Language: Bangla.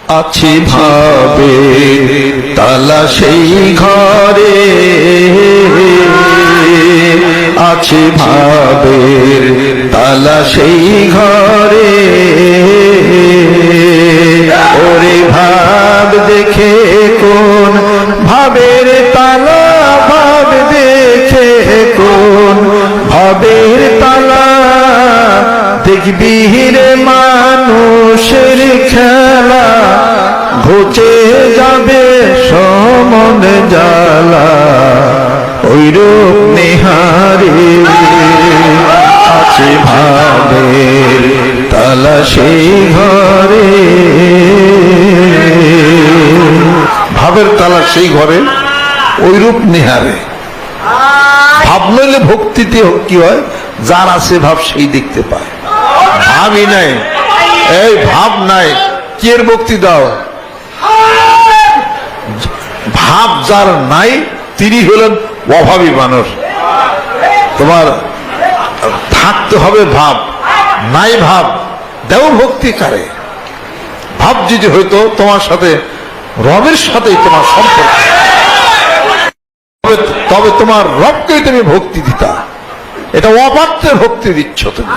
আছে ভাবে তালা সেই ঘরে, আছে ভাবের তালা সেই ঘরে। ওরে ভাব দেখে কোন ভাবের তালা, ভাব দেখে কোন ভাবের তালা। দেখবি রে মানুষের খেলা, ঘুচে যাবে সমন জ্বালা। ওইরূপ নেহারে আছে ভাবের তালা সেই ঘরে। ভাবের তালা সেই ঘরে, ওইরূপ নেহারে। ভাব নইলে ভক্তিতে কি হয়, যার আছে ভাব সেই দেখতে পায়। ভাবই নাই, এই ভাব নাই, কি এর ভক্তি দাও? ভাব যার নাই তিনি হলেন অভাবী মানুষ। তোমার থাকতে হবে ভাব, নাই ভাব, দেও ভক্তি কারে? ভাব যদি হইতো তোমার সাথে রবের সাথেই তোমার সম্পর্ক, তবে তোমার রবকেই তুমি ভক্তি দিতা। এটা অপাত্রে ভক্তি দিচ্ছ তুমি।